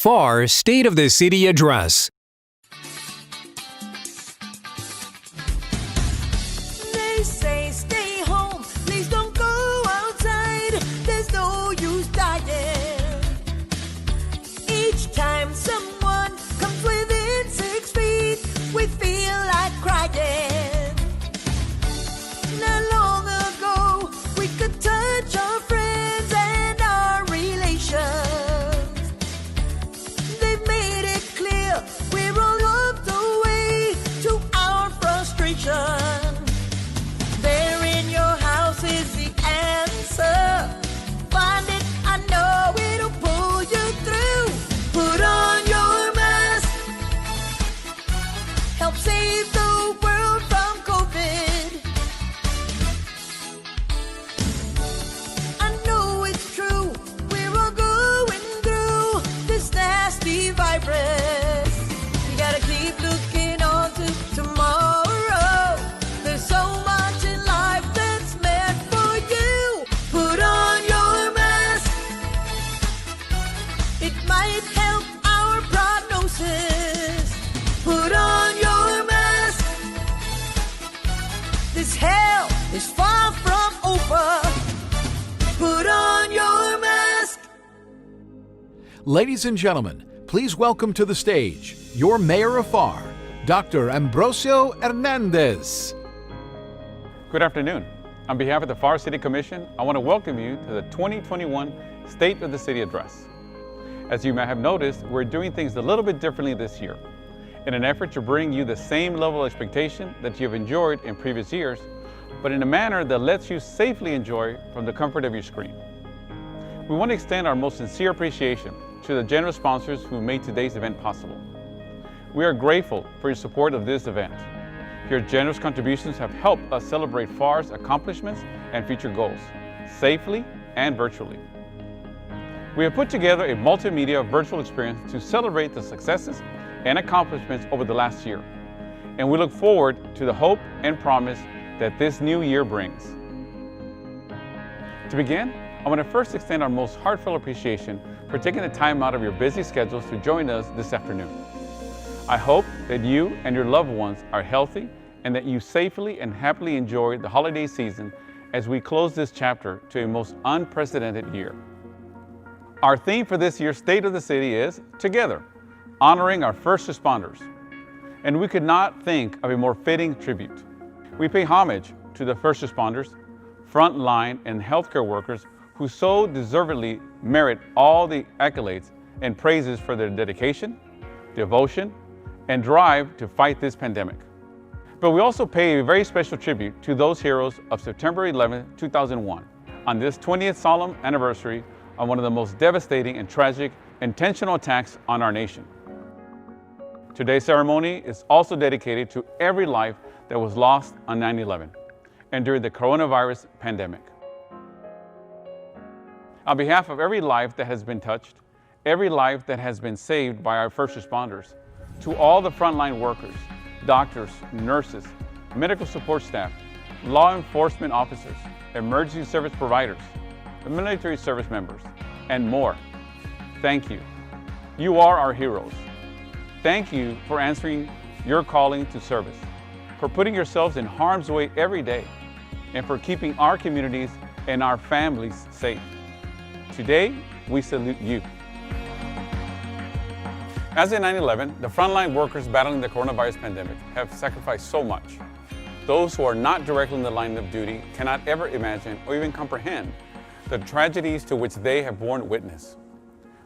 Pharr State of the City Address. They say stay home, please don't go outside. There's no use dying. Each time someone comes within 6 feet, we feel like crying. Not long ago, we could touch our friends and our relations. They've made it clear we're all up the way to our frustration. There in your house is the answer. Find it, I know it'll pull you through. Put on your mask. Help save the world from COVID. I know it's true. We're all going through this nasty virus. You gotta keep looking on to tomorrow. There's so much in life that's meant for you. Put on your mask. It might help our prognosis. Put on your mask. This hell is far from over. Put on your mask. Ladies and gentlemen, please welcome to the stage your Mayor of Pharr, Dr. Ambrosio Hernandez. Good afternoon. On behalf of the Pharr City Commission, I want to welcome you to the 2021 State of the City Address. As you may have noticed, we're doing things a little bit differently this year in an effort to bring you the same level of expectation that you've enjoyed in previous years, but in a manner that lets you safely enjoy from the comfort of your screen. We want to extend our most sincere appreciation to the generous sponsors who made today's event possible. We are grateful for your support of this event. Your generous contributions have helped us celebrate Pharr's accomplishments and future goals, safely and virtually. We have put together a multimedia virtual experience to celebrate the successes and accomplishments over the last year, and we look forward to the hope and promise that this new year brings. To begin, I want to first extend our most heartfelt appreciation for taking the time out of your busy schedules to join us this afternoon. I hope that you and your loved ones are healthy and that you safely and happily enjoy the holiday season as we close this chapter to a most unprecedented year. Our theme for this year's State of the City is Together, honoring our first responders. And we could not think of a more fitting tribute. We pay homage to the first responders, frontline and healthcare workers who so deservedly merit all the accolades and praises for their dedication, devotion, and drive to fight this pandemic. But we also pay a very special tribute to those heroes of September 11, 2001, on this 20th solemn anniversary of one of the most devastating and tragic intentional attacks on our nation. Today's ceremony is also dedicated to every life that was lost on 9/11 and during the coronavirus pandemic. On behalf of every life that has been touched, every life that has been saved by our first responders, to all the frontline workers, doctors, nurses, medical support staff, law enforcement officers, emergency service providers, military service members, and more, thank you. You are our heroes. Thank you for answering your calling to service, for putting yourselves in harm's way every day, and for keeping our communities and our families safe. Today, we salute you. As in 9/11, the frontline workers battling the coronavirus pandemic have sacrificed so much. Those who are not directly in the line of duty cannot ever imagine or even comprehend the tragedies to which they have borne witness.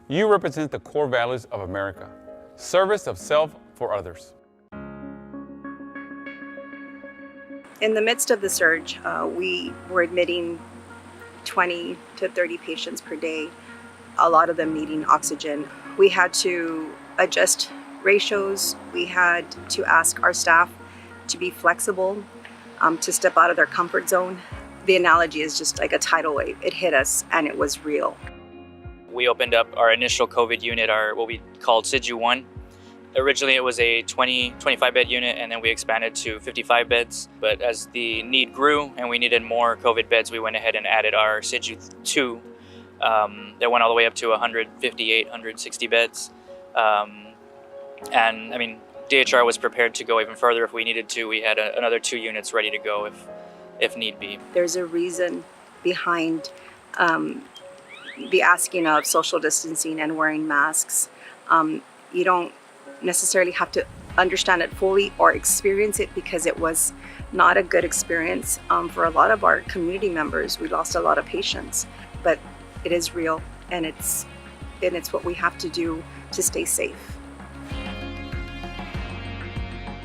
You represent the core values of America, service of self for others. In the midst of the surge, we were admitting 20 to 30 patients per day, a lot of them needing oxygen. We had to adjust ratios. We had to ask our staff to be flexible, to step out of their comfort zone. The analogy is just like a tidal wave. It hit us and it was real. We opened up our initial COVID unit, what we called SIDU 1. Originally it was a 25 bed unit, and then we expanded to 55 beds. But as the need grew and we needed more COVID beds, we went ahead and added our SIDU 2 that went all the way up to 158, 160 beds. And I mean, DHR was prepared to go even further if we needed to. We had another 2 units ready to go if need be. There's a reason behind the asking of social distancing and wearing masks. You don't necessarily have to understand it fully or experience it, because it was not a good experience for a lot of our community members. We lost a lot of patients, but it is real, and it's what we have to do to stay safe.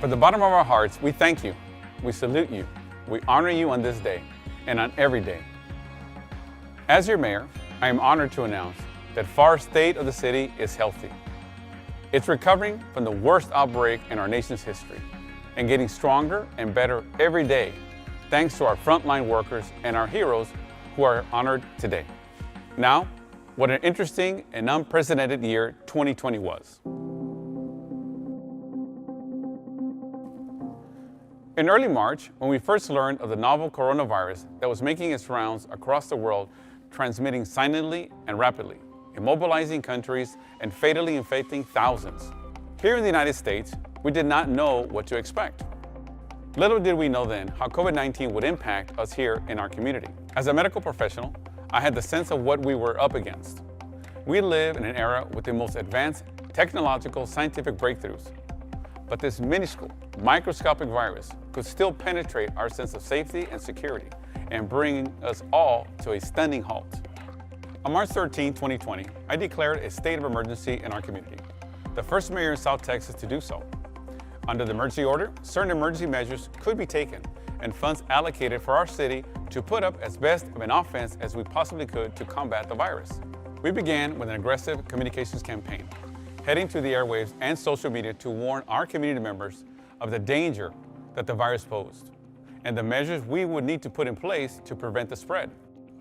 From the bottom of our hearts, we thank you, we salute you, we honor you on this day and on every day. As your mayor, I am honored to announce that Pharr's state of the city is healthy. It's recovering from the worst outbreak in our nation's history and getting stronger and better every day, thanks to our frontline workers and our heroes who are honored today. Now, what an interesting and unprecedented year 2020 was. In early March, when we first learned of the novel coronavirus that was making its rounds across the world, transmitting silently and rapidly, immobilizing countries and fatally infecting thousands. Here in the United States, we did not know what to expect. Little did we know then how COVID-19 would impact us here in our community. As a medical professional, I had the sense of what we were up against. We live in an era with the most advanced technological scientific breakthroughs, but this minuscule, microscopic virus could still penetrate our sense of safety and security and bring us all to a stunning halt. On March 13, 2020, I declared a state of emergency in our community, the first mayor in South Texas to do so. Under the emergency order, certain emergency measures could be taken and funds allocated for our city to put up as best of an offense as we possibly could to combat the virus. We began with an aggressive communications campaign, heading to the airwaves and social media to warn our community members of the danger that the virus posed and the measures we would need to put in place to prevent the spread.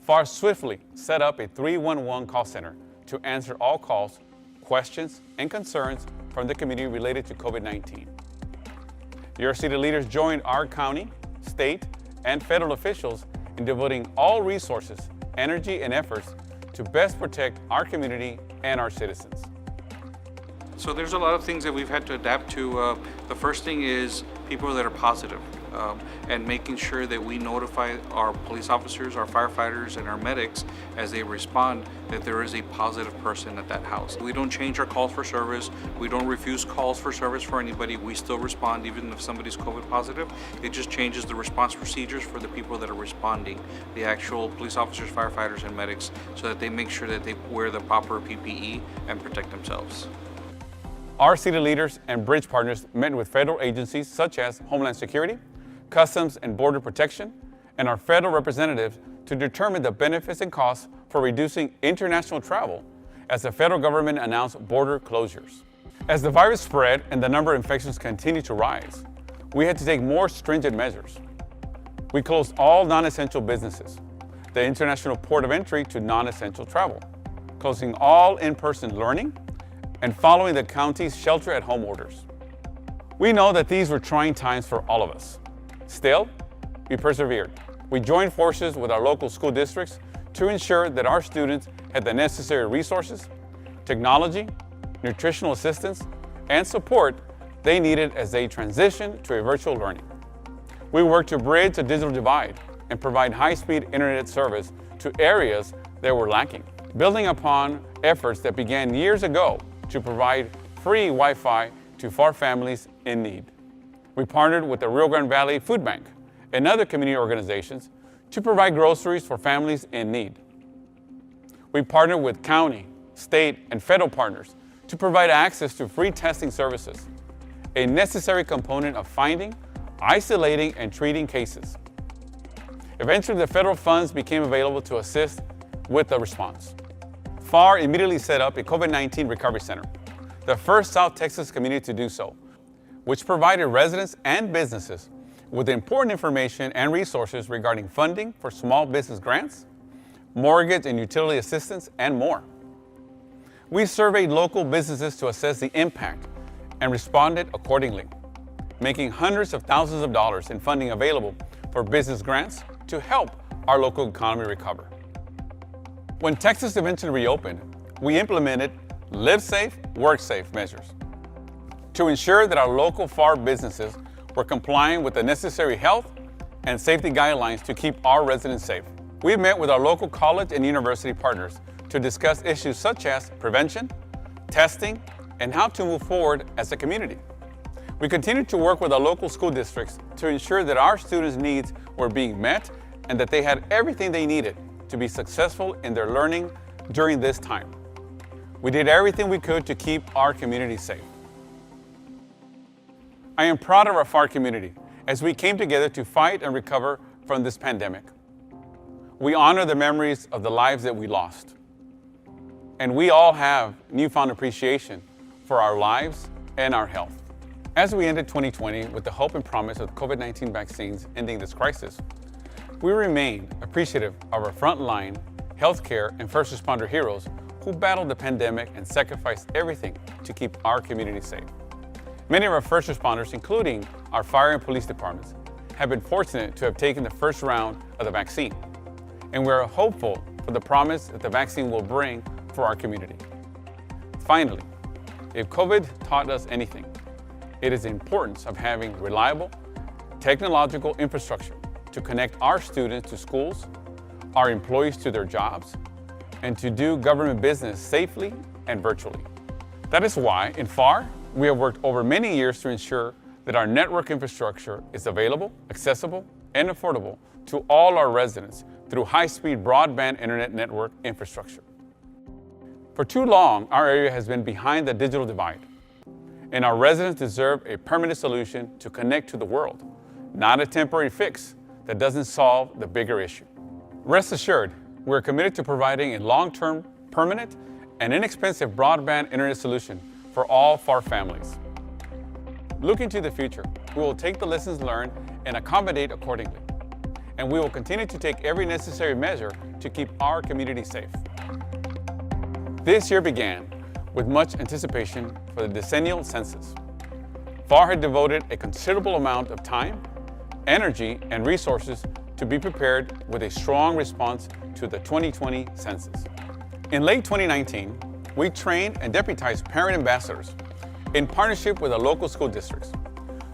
Pharr swiftly set up a 311 call center to answer all calls, questions, and concerns from the community related to COVID-19. Your city leaders joined our county, state, and federal officials in devoting all resources, energy, and efforts to best protect our community and our citizens. So there's a lot of things that we've had to adapt to. The first thing is people that are positive, and making sure that we notify our police officers, our firefighters, and our medics as they respond that there is a positive person at that house. We don't change our calls for service. We don't refuse calls for service for anybody. We still respond even if somebody's COVID positive. It just changes the response procedures for the people that are responding, the actual police officers, firefighters, and medics, so that they make sure that they wear the proper PPE and protect themselves. Our city leaders and bridge partners met with federal agencies such as Homeland Security, Customs and Border Protection, and our federal representatives to determine the benefits and costs for reducing international travel as the federal government announced border closures. As the virus spread and the number of infections continued to rise, we had to take more stringent measures. We closed all non-essential businesses, the international port of entry to non-essential travel, closing all in-person learning, and following the county's shelter-at-home orders. We know that these were trying times for all of us. Still, we persevered. We joined forces with our local school districts to ensure that our students had the necessary resources, technology, nutritional assistance, and support they needed as they transitioned to a virtual learning. We worked to bridge the digital divide and provide high-speed internet service to areas that were lacking, building upon efforts that began years ago to provide free Wi-Fi to Pharr families in need. We partnered with the Rio Grande Valley Food Bank and other community organizations to provide groceries for families in need. We partnered with county, state, and federal partners to provide access to free testing services, a necessary component of finding, isolating, and treating cases. Eventually, the federal funds became available to assist with the response. Pharr immediately set up a COVID-19 recovery center, the first South Texas community to do so, which provided residents and businesses with important information and resources regarding funding for small business grants, mortgage and utility assistance, and more. We surveyed local businesses to assess the impact and responded accordingly, making hundreds of thousands of dollars in funding available for business grants to help our local economy recover. When Texas eventually reopened, we implemented Live Safe, work-safe measures to ensure that our local Pharr businesses were complying with the necessary health and safety guidelines to keep our residents safe. We met with our local college and university partners to discuss issues such as prevention, testing, and how to move forward as a community. We continued to work with our local school districts to ensure that our students' needs were being met and that they had everything they needed to be successful in their learning during this time. We did everything we could to keep our community safe. I am proud of our Pharr community as we came together to fight and recover from this pandemic. We honor the memories of the lives that we lost. And we all have newfound appreciation for our lives and our health. As we ended 2020 with the hope and promise of COVID-19 vaccines ending this crisis, we remain appreciative of our frontline healthcare and first responder heroes who battled the pandemic and sacrificed everything to keep our community safe. Many of our first responders, including our fire and police departments, have been fortunate to have taken the first round of the vaccine. And we are hopeful for the promise that the vaccine will bring for our community. Finally, if COVID taught us anything, it is the importance of having reliable, technological infrastructure to connect our students to schools, our employees to their jobs, and to do government business safely and virtually. That is why, in Pharr, we have worked over many years to ensure that our network infrastructure is available, accessible, and affordable to all our residents through high-speed broadband internet network infrastructure. For too long, our area has been behind the digital divide, and our residents deserve a permanent solution to connect to the world, not a temporary fix that doesn't solve the bigger issue. Rest assured, we're committed to providing a long-term, permanent, and inexpensive broadband internet solution for all Pharr families. Looking to the future, we will take the lessons learned and accommodate accordingly. And we will continue to take every necessary measure to keep our community safe. This year began with much anticipation for the decennial census. Pharr had devoted a considerable amount of time, energy, and resources to be prepared with a strong response to the 2020 census. In late 2019, we trained and deputized parent ambassadors in partnership with our local school districts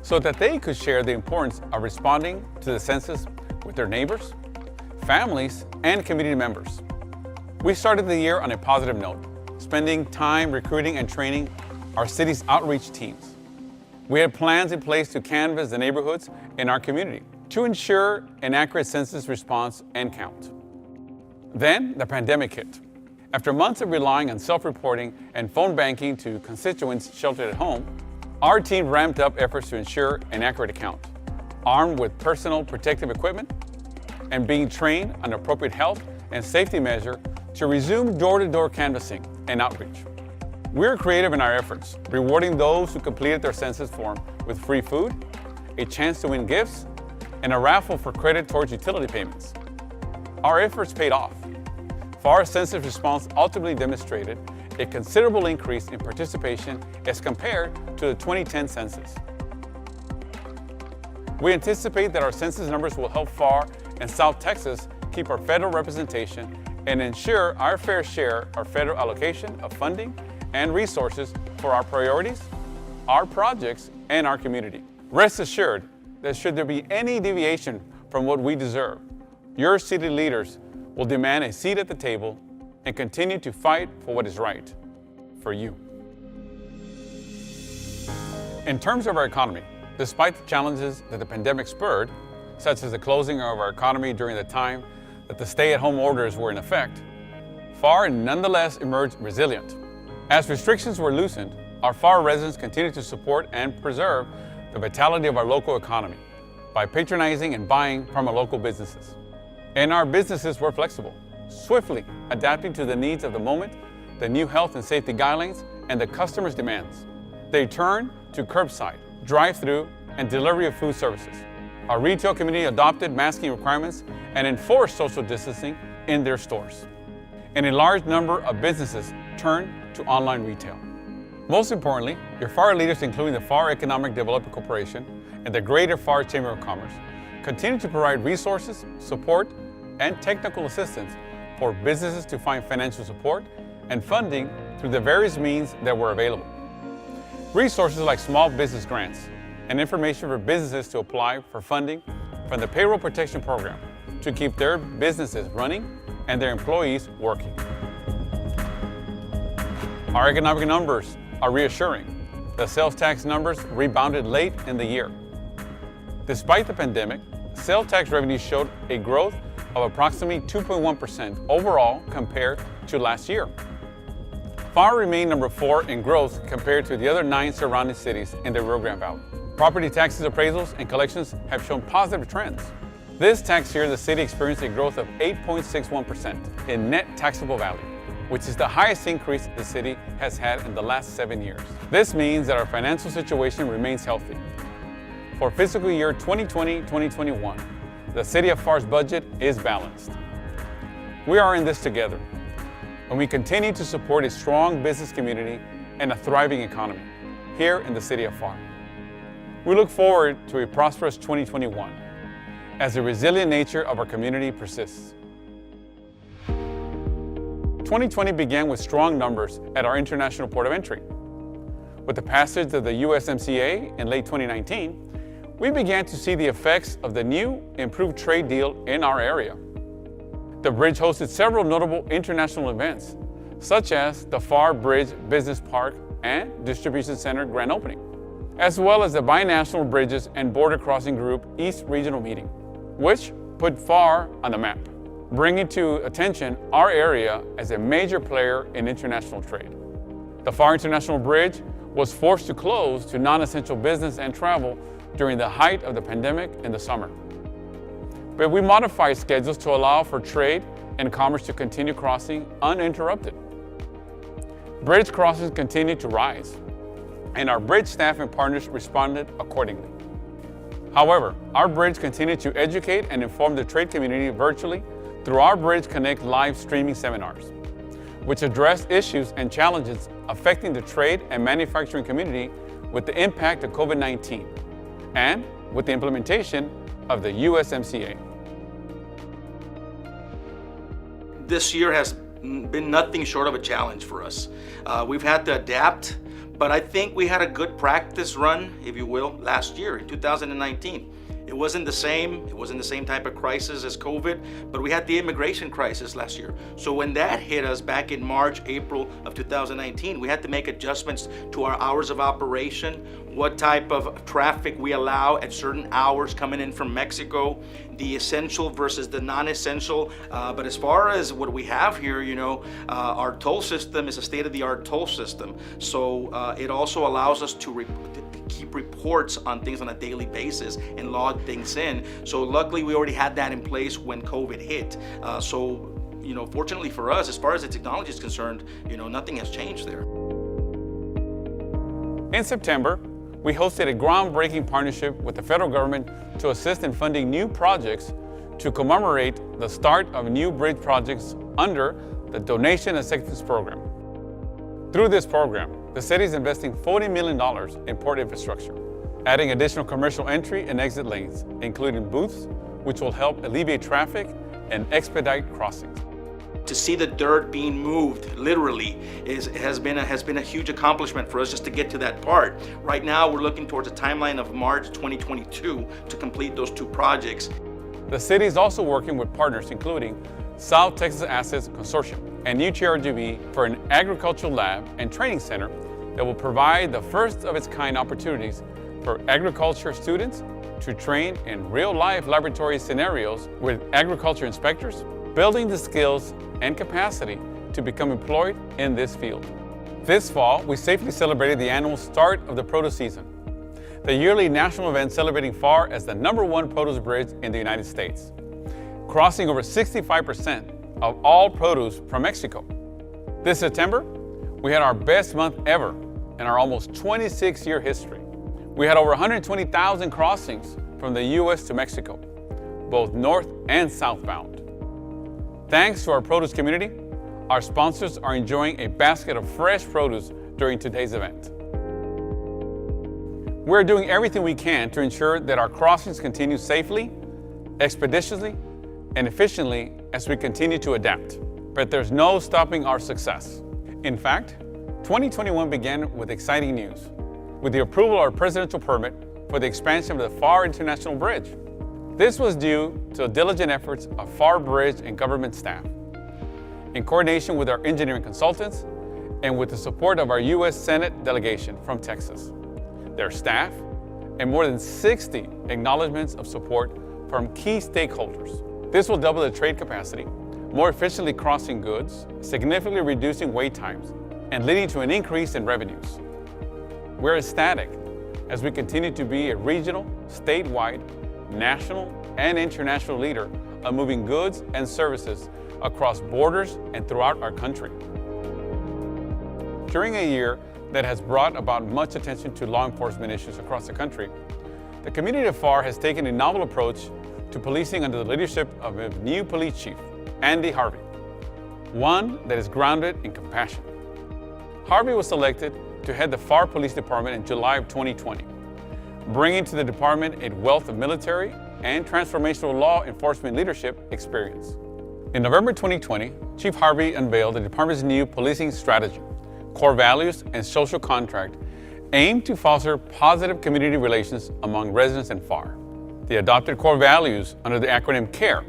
so that they could share the importance of responding to the census with their neighbors, families, and community members. We started the year on a positive note, spending time recruiting and training our city's outreach teams. We had plans in place to canvass the neighborhoods in our community to ensure an accurate census response and count. Then the pandemic hit. After months of relying on self-reporting and phone banking to constituents sheltered at home, our team ramped up efforts to ensure an accurate account, armed with personal protective equipment and being trained on appropriate health and safety measure to resume door-to-door canvassing and outreach. We were creative in our efforts, rewarding those who completed their census form with free food, a chance to win gifts, and a raffle for credit towards utility payments. Our efforts paid off. Pharr's census response ultimately demonstrated a considerable increase in participation as compared to the 2010 census. We anticipate that our census numbers will help Pharr and South Texas keep our federal representation and ensure our fair share of federal allocation of funding and resources for our priorities, our projects, and our community. Rest assured that should there be any deviation from what we deserve, your city leaders will demand a seat at the table and continue to fight for what is right for you. In terms of our economy, despite the challenges that the pandemic spurred, such as the closing of our economy during the time that the stay-at-home orders were in effect, Pharr nonetheless emerged resilient. As restrictions were loosened, our Pharr residents continued to support and preserve the vitality of our local economy by patronizing and buying from our local businesses. And our businesses were flexible, swiftly adapting to the needs of the moment, the new health and safety guidelines, and the customer's demands. They turned to curbside, drive-through, and delivery of food services. Our retail community adopted masking requirements and enforced social distancing in their stores. And a large number of businesses turned to online retail. Most importantly, your Pharr leaders, including the Pharr Economic Development Corporation and the Greater Pharr Chamber of Commerce, continue to provide resources, support, and technical assistance for businesses to find financial support and funding through through the various means that were available. Resources like small business grants and information for businesses to apply for funding from the Payroll Protection Program to keep their businesses running and their employees working. Our economic numbers are reassuring. The sales tax numbers rebounded late in the year. Despite the pandemic, sales tax revenue showed a growth of approximately 2.1% overall compared to last year. Pharr remained number 4 in growth compared to the other 9 surrounding cities in the Rio Grande Valley. Property taxes appraisals and collections have shown positive trends. This tax year, the city experienced a growth of 8.61% in net taxable value, which is the highest increase the city has had in the last 7 years. This means that our financial situation remains healthy. For fiscal year 2020-2021, the City of Pharr's budget is balanced. We are in this together, and we continue to support a strong business community and a thriving economy here in the City of Pharr. We look forward to a prosperous 2021 as the resilient nature of our community persists. 2020 began with strong numbers at our international port of entry. With the passage of the USMCA in late 2019, we began to see the effects of the new improved trade deal in our area. The bridge hosted several notable international events, such as the Pharr Bridge Business Park and Distribution Center grand opening, as well as the Binational Bridges and Border Crossing Group East Regional Meeting, which put Pharr on the map, bringing to attention our area as a major player in international trade. The Pharr International Bridge was forced to close to non-essential business and travel during the height of the pandemic in the summer. But we modified schedules to allow for trade and commerce to continue crossing uninterrupted. Bridge crossings continued to rise, and our bridge staff and partners responded accordingly. However, our bridge continued to educate and inform the trade community virtually through our Bridge Connect live streaming seminars, which addressed issues and challenges affecting the trade and manufacturing community with the impact of COVID-19 and with the implementation of the USMCA. This year has been nothing short of a challenge for us. We've had to adapt, but I think we had a good practice run, if you will, last year in 2019. It wasn't the same type of crisis as COVID, but we had the immigration crisis last year. So when that hit us back in March, April of 2019, we had to make adjustments to our hours of operation, what type of traffic we allow at certain hours coming in from Mexico, the essential versus the non-essential. But as far as what we have here, our toll system is a state-of-the-art toll system. So it also allows us to keep reports on things on a daily basis and log things in. So luckily we already had that in place when COVID hit. Fortunately for us, as far as the technology is concerned, nothing has changed there. In September, we hosted a groundbreaking partnership with the federal government to assist in funding new projects to commemorate the start of new bridge projects under the Donation Assistance Program. Through this program, the city is investing $40 million in port infrastructure, adding additional commercial entry and exit lanes, including booths, which will help alleviate traffic and expedite crossings. To see the dirt being moved, literally, has been a huge accomplishment for us just to get to that part. Right now, we're looking towards a timeline of March 2022 to complete those two projects. The city is also working with partners including South Texas Assets Consortium and UTRGV for an agricultural lab and training center that will provide the first of its kind opportunities for agriculture students to train in real-life laboratory scenarios with agriculture inspectors, building the skills and capacity to become employed in this field. This fall, we safely celebrated the annual start of the produce season, the yearly national event celebrating Pharr as the #1 produce bridge in the United States, crossing over 65% of all produce from Mexico. This September, we had our best month ever in our almost 26-year history. We had over 120,000 crossings from the U.S. to Mexico, both north and southbound. Thanks to our produce community, our sponsors are enjoying a basket of fresh produce during today's event. We're doing everything we can to ensure that our crossings continue safely, expeditiously, and efficiently as we continue to adapt. But there's no stopping our success. In fact, 2021 began with exciting news, with the approval of our presidential permit for the expansion of the Pharr International Bridge. This was due to the diligent efforts of Pharr Bridge and government staff, in coordination with our engineering consultants and with the support of our U.S. Senate delegation from Texas, their staff, and more than 60 acknowledgments of support from key stakeholders. This will double the trade capacity, more efficiently crossing goods, significantly reducing wait times, and leading to an increase in revenues. We're ecstatic as we continue to be a regional, statewide, national, and international leader of moving goods and services across borders and throughout our country. During a year that has brought about much attention to law enforcement issues across the country, the community of Pharr has taken a novel approach to policing under the leadership of a new police chief, Harvey, one that is grounded in compassion. Harvey was selected to head the Pharr Police Department in July of 2020, bringing to the department a wealth of military and transformational law enforcement leadership experience. In November 2020, Chief Harvey unveiled the department's new policing strategy, core values, and social contract aimed to foster positive community relations among residents in Pharr. The adopted core values under the acronym CARE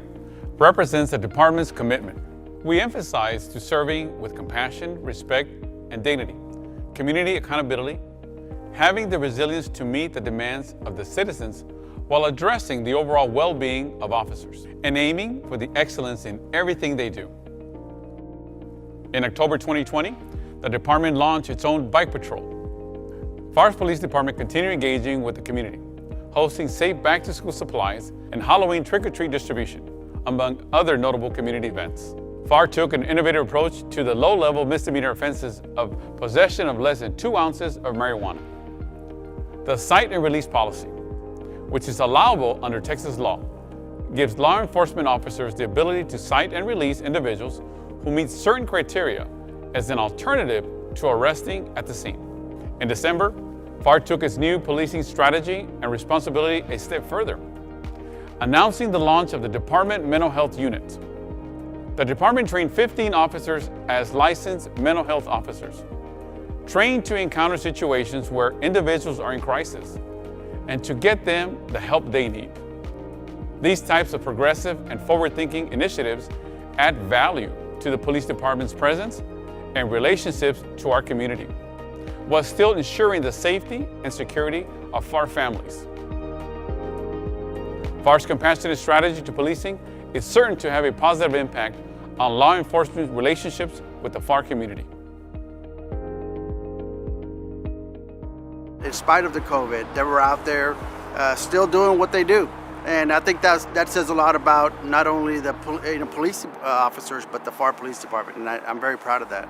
represents the department's commitment. We emphasize to serving with compassion, respect, and dignity, community accountability, having the resilience to meet the demands of the citizens while addressing the overall well-being of officers, and aiming for the excellence in everything they do. In October 2020, the department launched its own bike patrol. Pharr's police department continued engaging with the community, hosting safe back-to-school supplies and Halloween trick-or-treat distribution, among other notable community events. Pharr took an innovative approach to the low-level misdemeanor offenses of possession of less than 2 ounces of marijuana. The cite and release policy, which is allowable under Texas law, gives law enforcement officers the ability to cite and release individuals who meet certain criteria as an alternative to arresting at the scene. In December, Pharr took its new policing strategy and responsibility a step further, announcing the launch of the Department Mental Health Unit. The department trained 15 officers as licensed mental health officers, trained to encounter situations where individuals are in crisis and to get them the help they need. These types of progressive and forward-thinking initiatives add value to the police department's presence and relationships to our community, while still ensuring the safety and security of Pharr families. Pharr's compassionate strategy to policing is certain to have a positive impact on law enforcement relationships with the Pharr community. In spite of the COVID, they were out there still doing what they do. And I think that says a lot about not only the police officers, but the Pharr Police Department, and I'm very proud of that.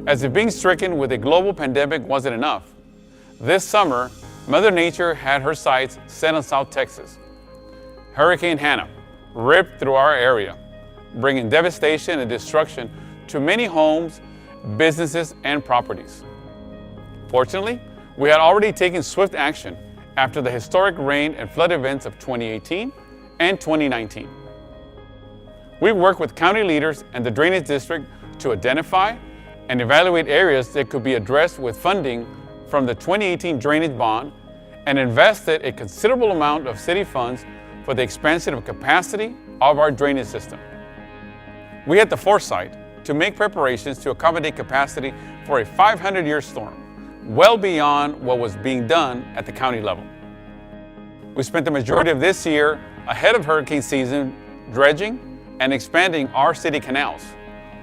As if being stricken with a global pandemic wasn't enough, this summer, Mother Nature had her sights set on South Texas. Hurricane Hannah ripped through our area, bringing devastation and destruction to many homes, businesses, and properties. Fortunately, we had already taken swift action after the historic rain and flood events of 2018 and 2019. We worked with county leaders and the Drainage District to identify and evaluate areas that could be addressed with funding from the 2018 drainage bond and invested a considerable amount of city funds for the expansion of capacity of our drainage system. We had the foresight to make preparations to accommodate capacity for a 500-year storm, well beyond what was being done at the county level. We spent the majority of this year ahead of hurricane season dredging and expanding our city canals,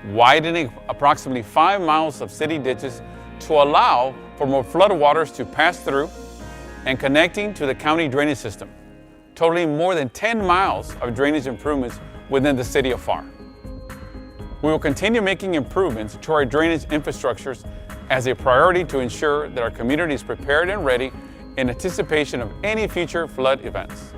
widening approximately 5 miles of city ditches to allow for more floodwaters to pass through and connecting to the county drainage system, totaling more than 10 miles of drainage improvements within the city of Pharr. We will continue making improvements to our drainage infrastructures as a priority to ensure that our community is prepared and ready in anticipation of any future flood events.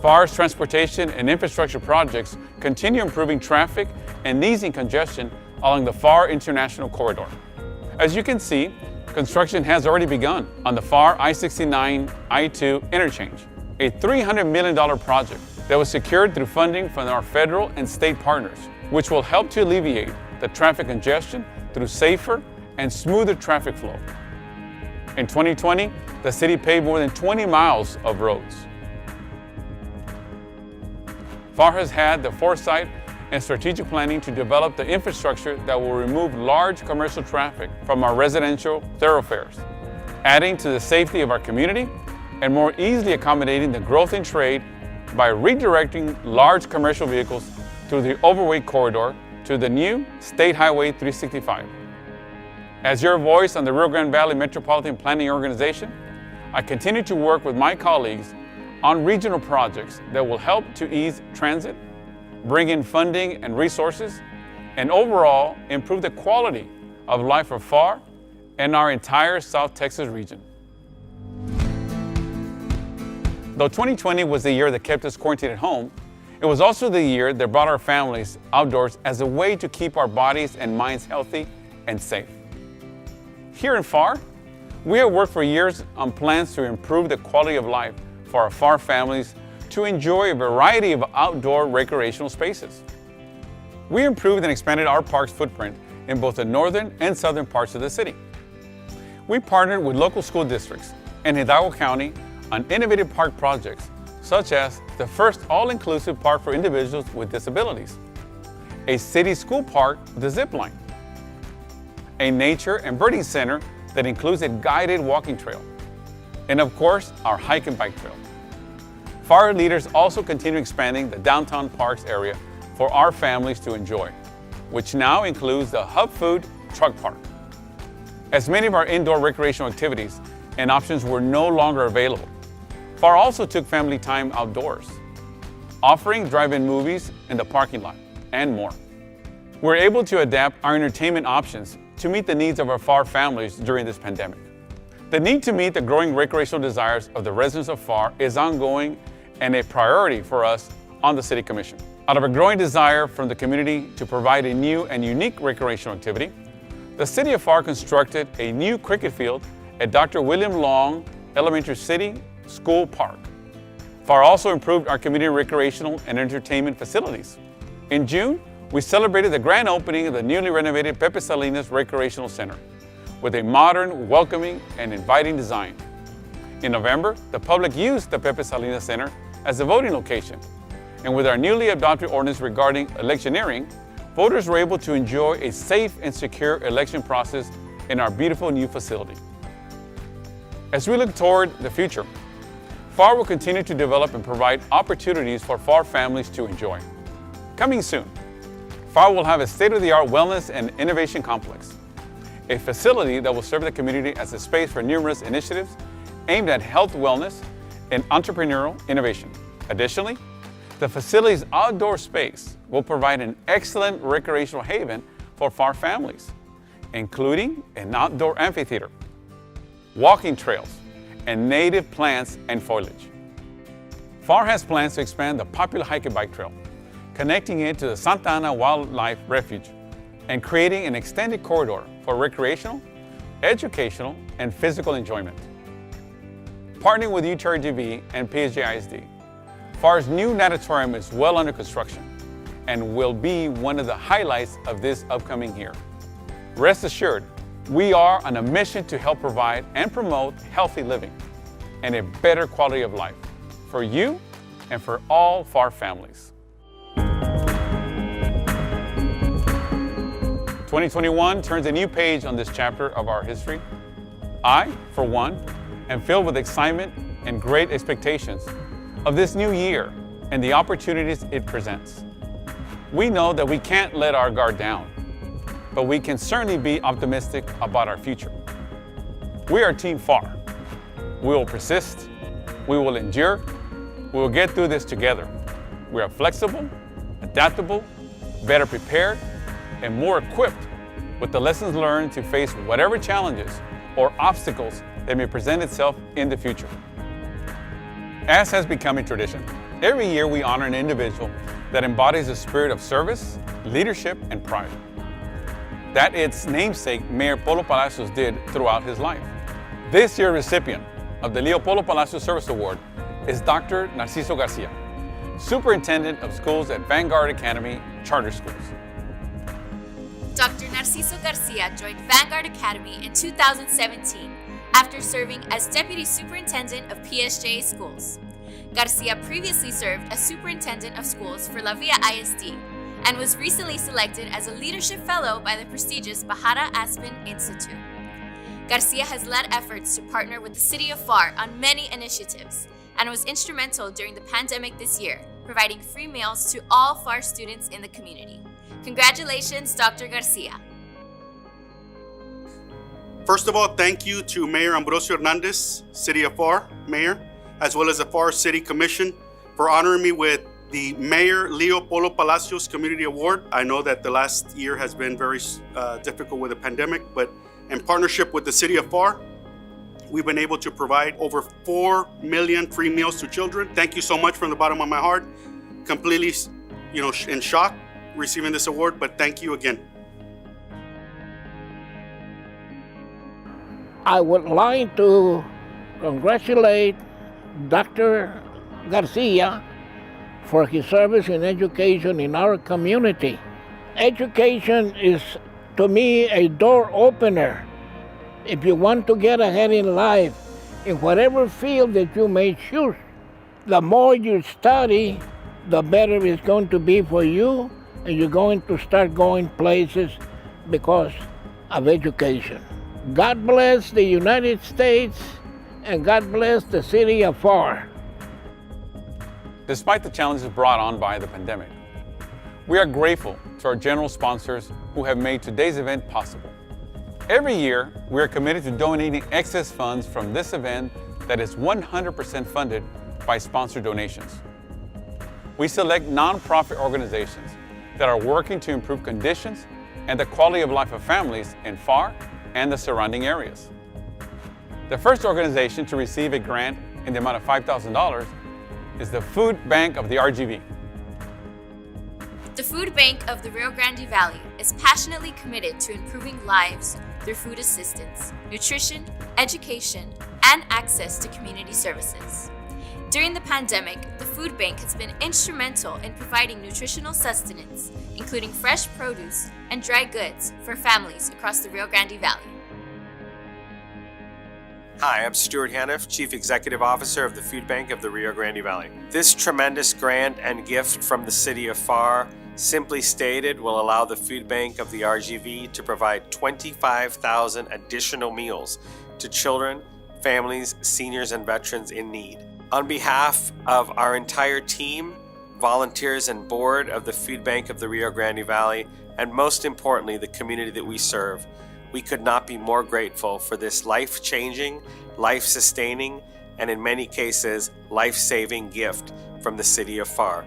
Pharr's transportation and infrastructure projects continue improving traffic and easing congestion along the Pharr International Corridor. As you can see, construction has already begun on the Pharr I-69-I-2 interchange, a $300 million project that was secured through funding from our federal and state partners. which will help to alleviate the traffic congestion through safer and smoother traffic flow. In 2020, the city paved more than 20 miles of roads. Pharr has had the foresight and strategic planning to develop the infrastructure that will remove large commercial traffic from our residential thoroughfares, adding to the safety of our community and more easily accommodating the growth in trade by redirecting large commercial vehicles through the overweight corridor to the new State Highway 365. As your voice on the Rio Grande Valley Metropolitan Planning Organization, I continue to work with my colleagues on regional projects that will help to ease transit, bring in funding and resources, and overall improve the quality of life for Pharr and our entire South Texas region. Though 2020 was the year that kept us quarantined at home, it was also the year that brought our families outdoors as a way to keep our bodies and minds healthy and safe. Here in Pharr, we have worked for years on plans to improve the quality of life for our Pharr families to enjoy a variety of outdoor recreational spaces. We improved and expanded our park's footprint in both the northern and southern parts of the city. We partnered with local school districts and Hidalgo County on innovative park projects, such as the first all-inclusive park for individuals with disabilities, a city school park with a zip line, a nature and birding center that includes a guided walking trail, and of course, our hike and bike trail. Pharr leaders also continue expanding the downtown parks area for our families to enjoy, which now includes the Hub Food Truck Park. As many of our indoor recreational activities and options were no longer available, Pharr also took family time outdoors, offering drive-in movies in the parking lot and more. We're able to adapt our entertainment options to meet the needs of our Pharr families during this pandemic. The need to meet the growing recreational desires of the residents of Pharr is ongoing and a priority for us on the City Commission. Out of a growing desire from the community to provide a new and unique recreational activity, the City of Pharr constructed a new cricket field at Dr. William Long Elementary City School Park. Pharr also improved our community recreational and entertainment facilities. In June, we celebrated the grand opening of the newly renovated Pepe Salinas Recreational Center with a modern, welcoming, and inviting design. In November, the public used the Pepe Salinas Center as a voting location, and with our newly adopted ordinance regarding electioneering, voters were able to enjoy a safe and secure election process in our beautiful new facility. As we look toward the future, Pharr will continue to develop and provide opportunities for Pharr families to enjoy. Coming soon, Pharr will have a state-of-the-art wellness and innovation complex, a facility that will serve the community as a space for numerous initiatives aimed at health, wellness, and entrepreneurial innovation. Additionally, the facility's outdoor space will provide an excellent recreational haven for Pharr families, including an outdoor amphitheater, walking trails, and native plants and foliage. Pharr has plans to expand the popular hike and bike trail, connecting it to the Santa Ana Wildlife Refuge and creating an extended corridor for recreational, educational, and physical enjoyment. Partnering with UTRGV and PSJISD, Pharr's new natatorium is well under construction and will be one of the highlights of this upcoming year. Rest assured, we are on a mission to help provide and promote healthy living and a better quality of life for you and for all Pharr families. 2021 turns a new page on this chapter of our history. I, for one, am filled with excitement and great expectations of this new year and the opportunities it presents. We know that we can't let our guard down, but we can certainly be optimistic about our future. We are Team Pharr. We will persist, we will endure, we will get through this together. We are flexible, adaptable, better prepared, and more equipped with the lessons learned to face whatever challenges or obstacles that may present itself in the future. As has become a tradition, every year we honor an individual that embodies the spirit of service, leadership, and pride that its namesake, Mayor Polo Palacios, did throughout his life. This year's recipient of the Leo Polo Palacios Service Award is Dr. Narciso Garcia, Superintendent of Schools at Vanguard Academy Charter Schools. Narciso Garcia joined Vanguard Academy in 2017 after serving as Deputy Superintendent of PSJ Schools. Garcia previously served as Superintendent of Schools for La Villa ISD and was recently selected as a Leadership Fellow by the prestigious Bahara Aspen Institute. Garcia has led efforts to partner with the City of Pharr on many initiatives and was instrumental during the pandemic this year, providing free meals to all Pharr students in the community. Congratulations, Dr. Garcia. First of all, thank you to Mayor Ambrosio Hernandez, City of Pharr, Mayor, as well as the Pharr City Commission for honoring me with the Mayor Leo Polo Palacios Community Award. I know that the last year has been very difficult with the pandemic, but in partnership with the City of Pharr, we've been able to provide over 4 million free meals to children. Thank you so much from the bottom of my heart. Completely, in shock receiving this award, but thank you again. I would like to congratulate Dr. Garcia for his service in education in our community. Education is, to me, a door opener. If you want to get ahead in life, in whatever field that you may choose, the more you study, the better it's going to be for you, and you're going to start going places because of education. God bless the United States, and God bless the City of Pharr. Despite the challenges brought on by the pandemic, we are grateful to our general sponsors who have made today's event possible. Every year, we are committed to donating excess funds from this event that is 100% funded by sponsor donations. We select nonprofit organizations that are working to improve conditions and the quality of life of families in Pharr and the surrounding areas. The first organization to receive a grant in the amount of $5,000 is the Food Bank of the RGV. The Food Bank of the Rio Grande Valley is passionately committed to improving lives through food assistance, nutrition, education, and access to community services. During the pandemic, the Food Bank has been instrumental in providing nutritional sustenance, including fresh produce and dry goods for families across the Rio Grande Valley. Hi, I'm Stuart Haniff, Chief Executive Officer of the Food Bank of the Rio Grande Valley. This tremendous grant and gift from the City of Pharr, simply stated, will allow the Food Bank of the RGV to provide 25,000 additional meals to children, families, seniors, and veterans in need. On behalf of our entire team, volunteers, and board of the Food Bank of the Rio Grande Valley, and most importantly, the community that we serve, we could not be more grateful for this life-changing, life-sustaining, and in many cases, life-saving gift from the City of Pharr.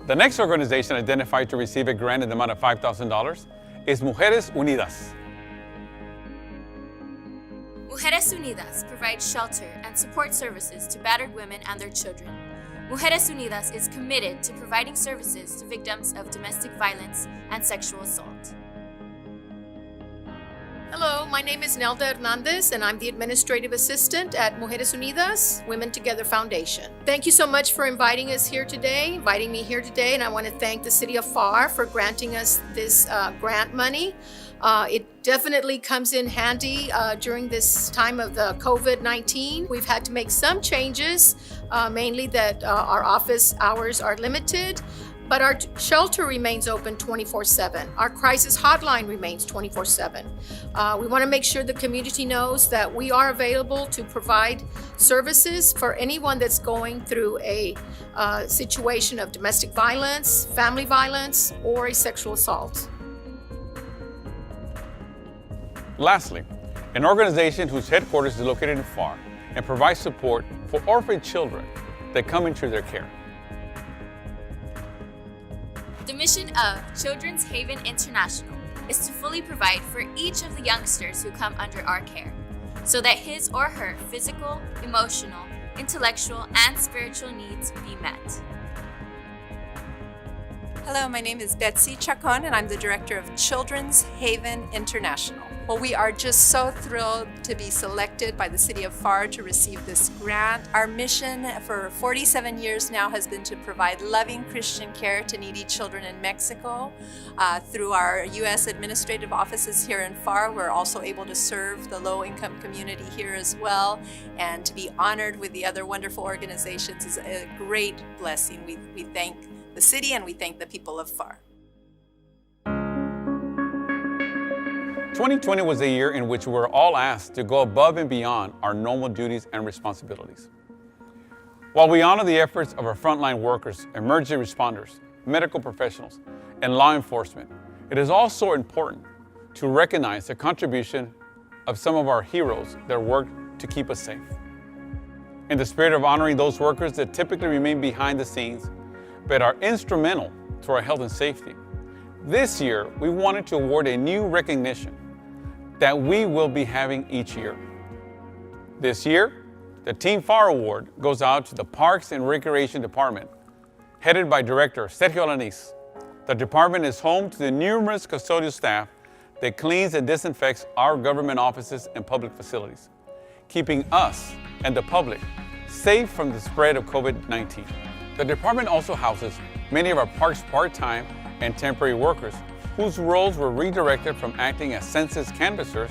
The next organization identified to receive a grant in the amount of $5,000 is Mujeres Unidas. Mujeres Unidas provides shelter and support services to battered women and their children. Mujeres Unidas is committed to providing services to victims of domestic violence and sexual assault. Hello, my name is Nelda Hernandez, and I'm the Administrative Assistant at Mujeres Unidas Women Together Foundation. Thank you so much for inviting me here today, and I want to thank the City of Pharr for granting us this grant money. It definitely comes in handy during this time of the COVID-19. We've had to make some changes, mainly that our office hours are limited, but our shelter remains open 24/7. Our crisis hotline remains 24/7. We want to make sure the community knows that we are available to provide services for anyone that's going through a situation of domestic violence, family violence, or a sexual assault. Lastly, an organization whose headquarters is located in Pharr and provides support for orphan children that come into their care. The mission of Children's Haven International is to fully provide for each of the youngsters who come under our care, so that his or her physical, emotional, intellectual, and spiritual needs be met. Hello, my name is Betsy Chacon, and I'm the director of Children's Haven International. Well, we are just so thrilled to be selected by the city of Pharr to receive this grant. Our mission for 47 years now has been to provide loving Christian care to needy children in Mexico. Through our U.S. administrative offices here in Pharr, we're also able to serve the low-income community here as well. And to be honored with the other wonderful organizations is a great blessing. We thank the city and we thank the people of Pharr. 2020 was a year in which we were all asked to go above and beyond our normal duties and responsibilities. While we honor the efforts of our frontline workers, emergency responders, medical professionals, and law enforcement, it is also important to recognize the contribution of some of our heroes that work to keep us safe. In the spirit of honoring those workers that typically remain behind the scenes, but are instrumental to our health and safety, this year we wanted to award a new recognition that we will be having each year. This year, the Team Pharr Award goes out to the Parks and Recreation Department, headed by Director Sergio Alanis. The department is home to the numerous custodial staff that cleans and disinfects our government offices and public facilities, keeping us and the public safe from the spread of COVID-19. The department also houses many of our parks part-time and temporary workers whose roles were redirected from acting as census canvassers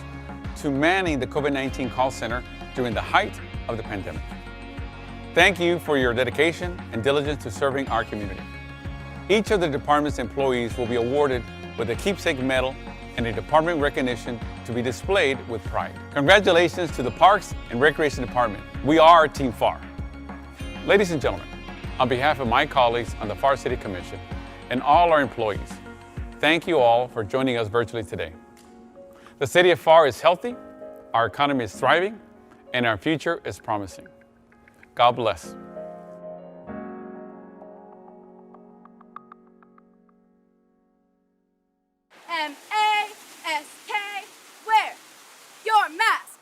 to manning the COVID-19 call center during the height of the pandemic. Thank you for your dedication and diligence to serving our community. Each of the department's employees will be awarded with a keepsake medal and a department recognition to be displayed with pride. Congratulations to the Parks and Recreation Department. We are Team Pharr. Ladies and gentlemen, on behalf of my colleagues on the Pharr City Commission and all our employees, thank you all for joining us virtually today. The city of Pharr is healthy, our economy is thriving, and our future is promising. God bless. M-A-S-K, wear your mask.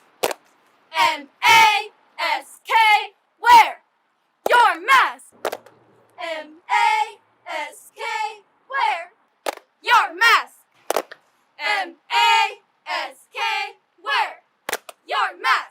M-A-S-K, wear your mask. M-A-S-K, wear your mask. M-A-S-K, wear your mask.